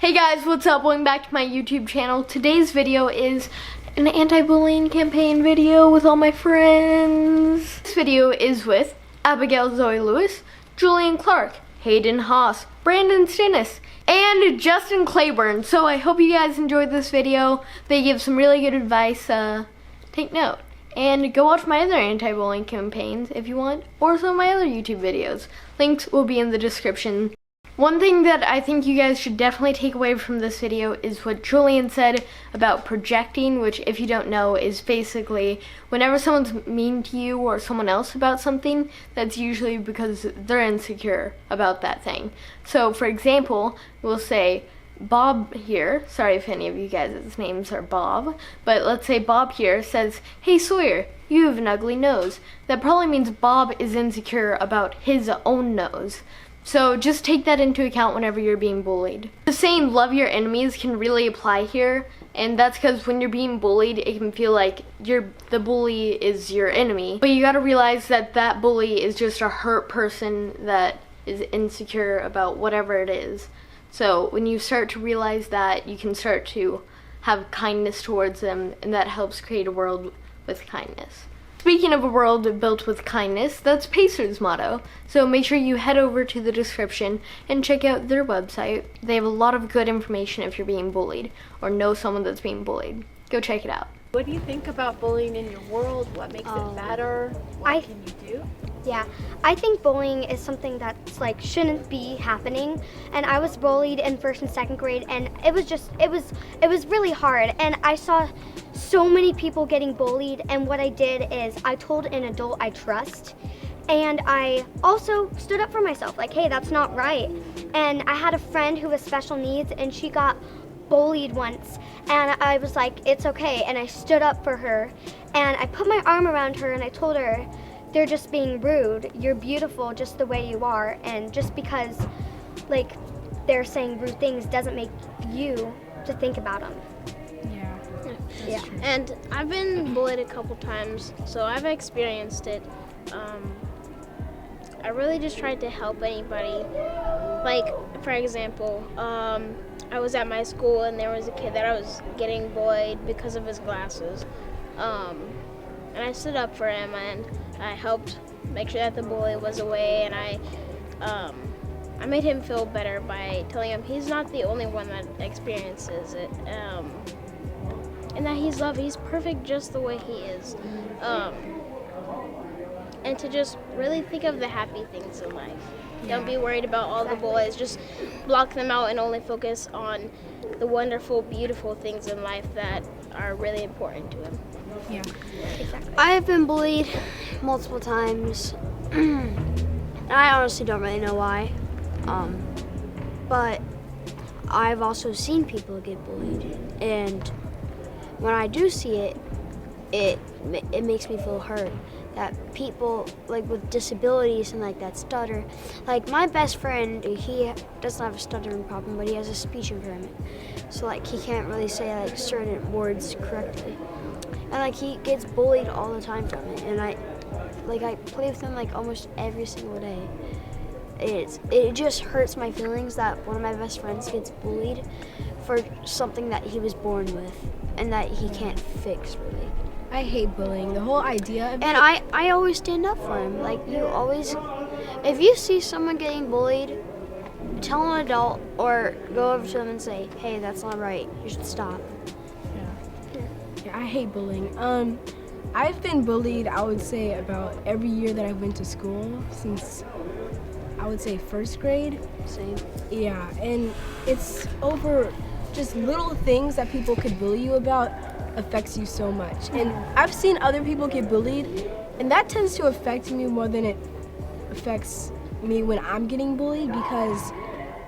Hey guys, what's up? Welcome back to my YouTube channel. Today's video is an anti-bullying campaign video with all my friends. This video is with Abigail Zoe Lewis, Julian Clark, Hayden Haas, Brandin Stennis, and Justin Claiborne. So I hope you guys enjoyed this video. They give some really good advice. Take note. And go watch my other anti-bullying campaigns if you want, or some of my other YouTube videos. Links will be in the description. One thing that I think you guys should definitely take away from this video is what Julian said about projecting, which, if you don't know, is basically whenever someone's mean to you or someone else about something, that's usually because they're insecure about that thing. So, for example, we'll say Bob here, sorry if any of you guys' names are Bob, but let's say Bob here says, "Hey Sawyer, you have an ugly nose." That probably means Bob is insecure about his own nose. So just take that into account whenever you're being bullied. The saying "love your enemies" can really apply here, and that's because when you're being bullied, it can feel like the bully is your enemy. But you gotta realize that that bully is just a hurt person that is insecure about whatever it is. So when you start to realize that, you can start to have kindness towards them, and that helps create a world with kindness. Speaking of a world built with kindness, that's Pacer's motto. So make sure you head over to the description and check out their website. They have a lot of good information if you're being bullied or know someone that's being bullied. Go check it out. What do you think about bullying in your world? What makes it better? What can you do? Yeah, I think bullying is something that's shouldn't be happening. And I was bullied in 1st and 2nd grade, and it was really hard. And I saw so many people getting bullied, and what I did is I told an adult I trust, and I also stood up for myself, like, hey, that's not right. And I had a friend who was special needs, and she got bullied once, and I was like, it's okay, and I stood up for her, and I put my arm around her, and I told her, they're just being rude, you're beautiful just the way you are, and just because they're saying rude things doesn't make you to think about them. Yeah. And I've been bullied a couple times, so I've experienced it. I really just tried to help anybody. Like, for example, I was at my school and there was a kid that I was getting bullied because of his glasses. And I stood up for him and I helped make sure that the bully was away, and I made him feel better by telling him he's not the only one that experiences it. And that he's loved, he's perfect just the way he is. And to just really think of the happy things in life. Don't be worried about all the bullies, just block them out and only focus on the wonderful, beautiful things in life that are really important to him. Yeah. Exactly. I have been bullied multiple times. I honestly don't really know why. But I've also seen people get bullied, and when I do see it, it makes me feel hurt. That people with disabilities and that stutter. My best friend, he doesn't have a stuttering problem, but he has a speech impairment. So he can't really say certain words correctly. And he gets bullied all the time from it. And I play with him almost every single day. It just hurts my feelings that one of my best friends gets bullied for something that he was born with and that he can't fix, really. I hate bullying. The whole idea of And I always stand up for him. You always, if you see someone getting bullied, tell an adult or go over to them and say, hey, that's not right. You should stop. Yeah, I hate bullying. I've been bullied, I would say, about every year that I went to school since, I would say, 1st grade. Same. Yeah, and it's over just little things that people could bully you about affects you so much. And I've seen other people get bullied, and that tends to affect me more than it affects me when I'm getting bullied, because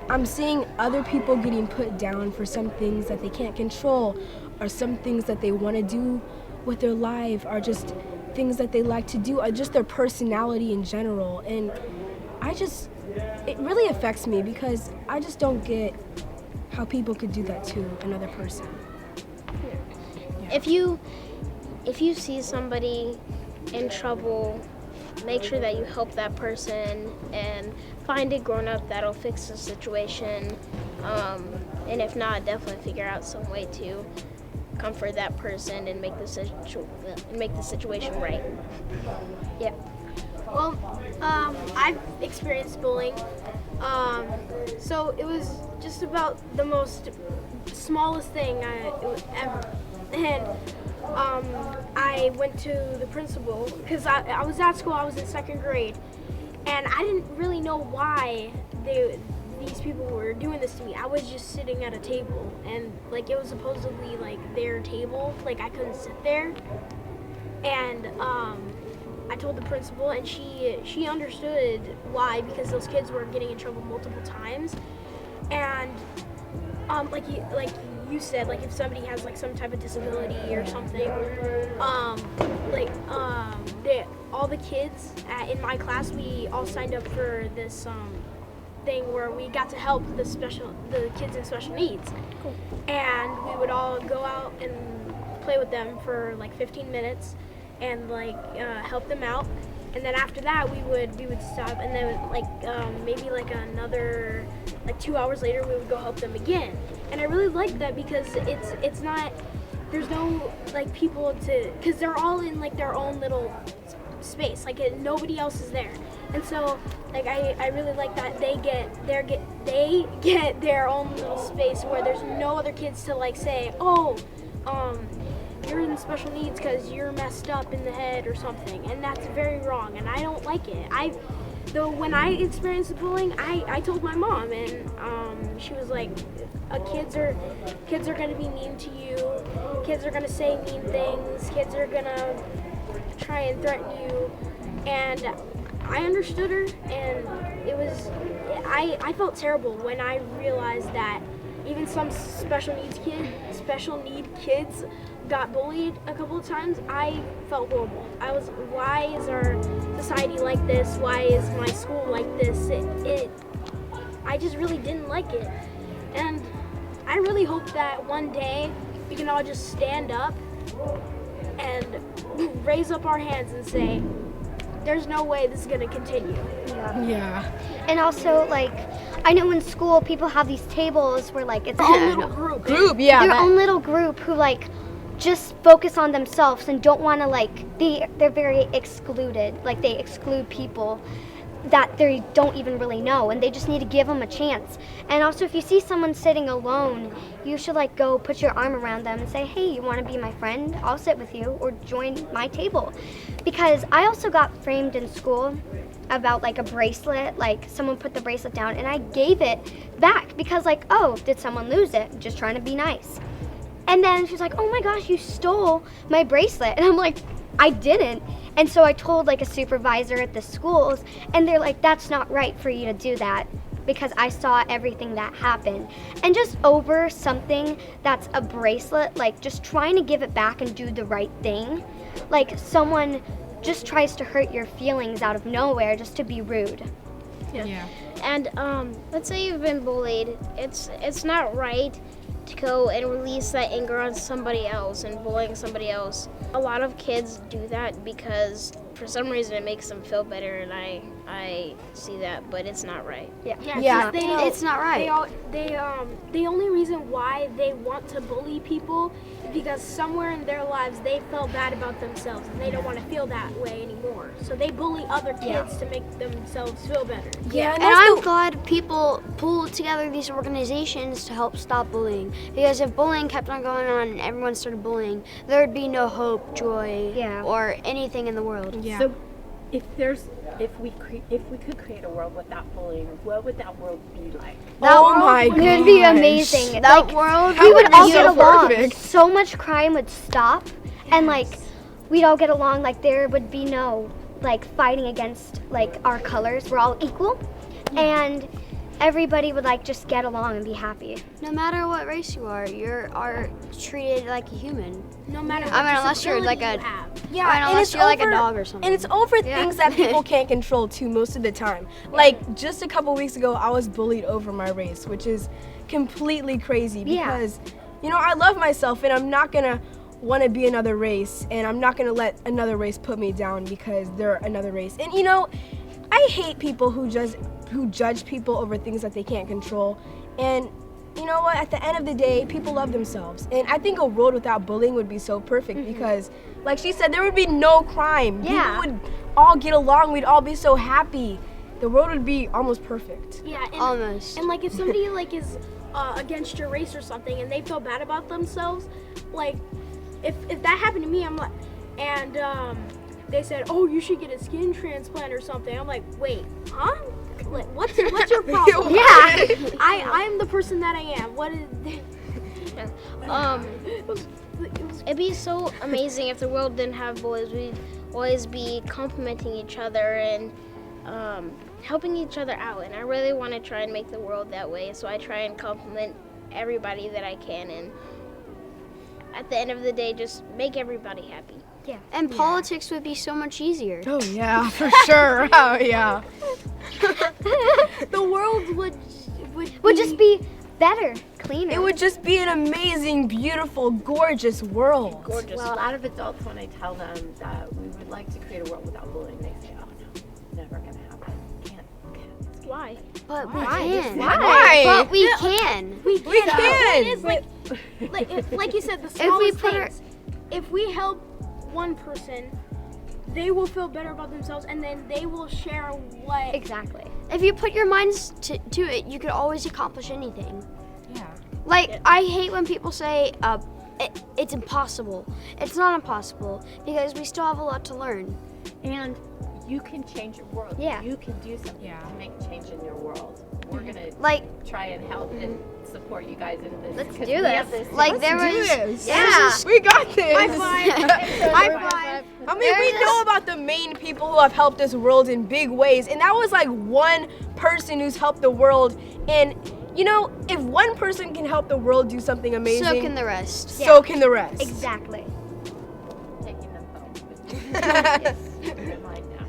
I'm seeing other people getting put down for some things that they can't control, or some things that they want to do with their life, or just things that they like to do, or just their personality in general. And it really affects me because I just don't get how people could do that to another person. If you see somebody in trouble, make sure that you help that person and find a grown-up that'll fix the situation. And if not, definitely figure out some way to comfort that person and make the situation right. Yeah. Well, I've experienced bullying. So it was just about the most smallest thing ever. And I went to the principal because I was at school. I was in 2nd grade, and I didn't really know why these people were doing this to me. I was just sitting at a table, and like it was supposedly like their table. Like I couldn't sit there, and I told the principal, and she understood why, because those kids were getting in trouble multiple times, and like you said, like if somebody has like some type of disability or something, all the kids in my class, we all signed up for this thing where we got to help the kids in special needs. Cool. And we would all go out and play with them for like 15 minutes and like help them out. And then after that we would stop, and then maybe like another 2 hours later we would go help them again. And I really like that because it's not, there's no like people to, because they're all in like their own little space, like nobody else is there. And so like I really like that they get their own little space where there's no other kids to like say, oh, you're in special needs because you're messed up in the head or something, and that's very wrong, and I don't like it. When I experienced bullying, I told my mom, and she was like, kids are gonna be mean to you, kids are gonna say mean things, kids are gonna try and threaten you, and I understood her, and I felt terrible when I realized that even some special need kids got bullied a couple of times. I felt horrible. Why is our society like this? Why is my school like this? I just really didn't like it. And I really hope that one day we can all just stand up and raise up our hands and say, there's no way this is gonna continue. Yeah. And also, like, I know in school people have these tables where like it's their own little group. Yeah. Their own little group who like just focus on themselves and don't want to like they're very excluded. Like they exclude people that they don't even really know, and they just need to give them a chance. And also, if you see someone sitting alone, you should like go put your arm around them and say, hey, you want to be my friend? I'll sit with you, or join my table. Because I also got framed in school about like a bracelet, like someone put the bracelet down and I gave it back because like, oh, did someone lose it? Just trying to be nice. And then she's like, oh my gosh, you stole my bracelet. And I'm like, I didn't. And so I told like a supervisor at the schools, and they're like, that's not right for you to do that, because I saw everything that happened. And just over something that's a bracelet, like just trying to give it back and do the right thing, like someone just tries to hurt your feelings out of nowhere just to be rude. Yeah. And let's say you've been bullied. It's not right to go and release that anger on somebody else and bullying somebody else. A lot of kids do that because for some reason it makes them feel better, and I see that, but it's not right. Yeah. It's not right. The only reason why they want to bully people is because somewhere in their lives they felt bad about themselves and they don't want to feel that way anymore. So they bully other kids to make themselves feel better. Yeah, and I'm glad people pull together these organizations to help stop bullying. Because if bullying kept on going on and everyone started bullying, there would be no hope, joy, or anything in the world. Yeah. So if we could create a world without bullying, what would that world be like? It would be amazing. That world, we would all get along. perfect. So much crime would stop, and like we'd all get along. Like there would be no like fighting against like our colors. We're all equal, and everybody would like just get along and be happy. No matter what race you are treated like a human. No matter I mean, unless you're like a Yeah, unless you're like a dog or something. And it's over things that people can't control too most of the time. Like just a couple weeks ago, I was bullied over my race, which is completely crazy because, you know, I love myself and I'm not gonna want to be another race, and I'm not gonna let another race put me down because they're another race. And you know, I hate people who judge people over things that they can't control. And you know what? At the end of the day, people love themselves. And I think a world without bullying would be so perfect because, like she said, there would be no crime. Yeah. People would all get along. We'd all be so happy. The world would be almost perfect. Yeah, and, Almost. And like if somebody like is against your race or something, and they feel bad about themselves, like if that happened to me, I'm like, and they said, oh, you should get a skin transplant or something. I'm like, wait, huh? Like, what's your problem? Yeah. I'm the person that I am. What is? It'd be so amazing if the world didn't have bullies. We'd always be complimenting each other and helping each other out. And I really want to try and make the world that way. So I try and compliment everybody that I can. And at the end of the day, just make everybody happy. Yeah. And politics would be so much easier. Oh, yeah, for sure. Oh, yeah. The world would Just be better, cleaner. It would just be an amazing, beautiful, gorgeous world. Gorgeous. Well, a lot of adults, when I tell them that we would like to create a world without bullying, they say, oh no, never gonna happen. Can't. Why? But we Why? can. Why? But we can. We can. It's like you said, the we smallest put things. If we help one person, they will feel better about themselves, and then they will share what. Exactly. If you put your minds to it, you could always accomplish anything. Yeah. Like, I hate when people say, it's impossible. It's not impossible, because we still have a lot to learn. And you can change your world. Yeah. You can do something to make a change in your world. We're gonna try and help and support you guys in this. Let's 'cause do we have this. Like, Let's there do was... this. Yeah. We got this. High five. High five. I mean, we know about the main people who have helped this world in big ways, and that was like one person who's helped the world. And you know, if one person can help the world do something amazing, So can the rest. So can the rest. Exactly. taking them home with you. Yes, you're mine now.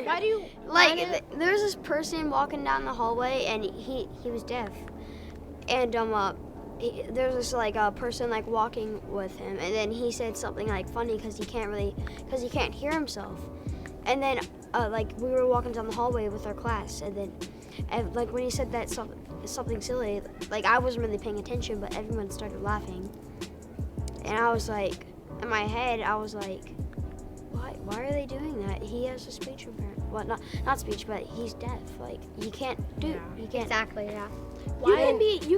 Why do you? There was this person walking down the hallway, and he was deaf. And there was this person like walking with him, and then he said something like funny because he can't hear himself. And then we were walking down the hallway with our class, and when he said that something silly, like I wasn't really paying attention, but everyone started laughing. And I was like, in my head, I was like, why are they doing that? He has a speech impairment. Well, not speech, but he's deaf. Like, he can't do. He can't. Exactly. Yeah. You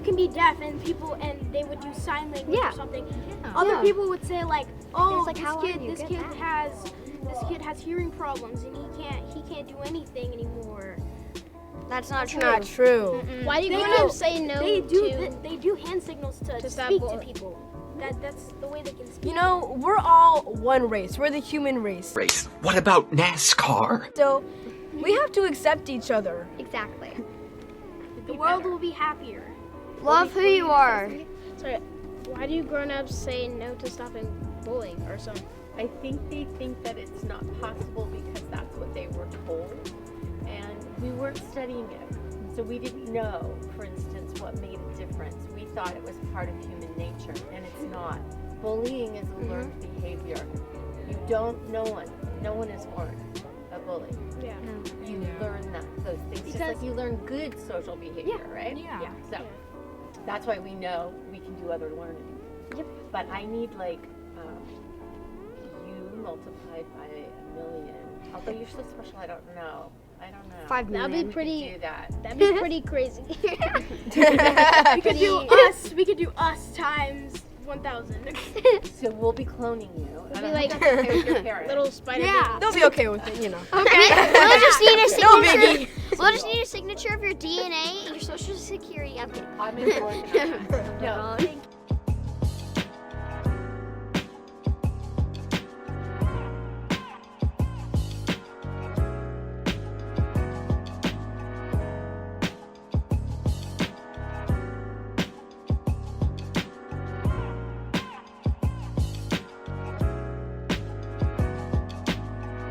can be deaf, and they would do sign language or something. Other people would say like, oh, like, how are you? this Get kid that. has hearing problems, and he can't do anything anymore. That's not true. Not true. Why do you They grown do. ups say no They to? do hand signals to stop speak to bullying. people. That's the way they can speak. You know, we're all one race. We're the human race. What about NASCAR? So we have to accept each other. Exactly. The world will be happier. Love who you are. Sorry. Why do you grown ups say no to stopping bullying or something? I think they think that it's not possible because that's what they were told, and we weren't studying it. So we didn't know, for instance, what made a difference. We thought it was part of human nature, and it's not. Bullying is a learned behavior. You don't, no one is born a bully. Yeah. You learn those things, just like you learn good social behavior, right? Yeah. So that's why we know we can do other learning. Yep. But I need you multiplied by 1,000,000. Although you're so special, I don't know. 5 million. That'd be pretty. Do that. That'd be pretty crazy. We could do us times 1,000. So we'll be cloning you. It'd I be don't like have to take your parents. little spider Yeah. They'll be okay with it, you know. We'll just need a No signature. biggie. We'll just need a signature of your DNA and your social security. I'm kidding. I'm important. No.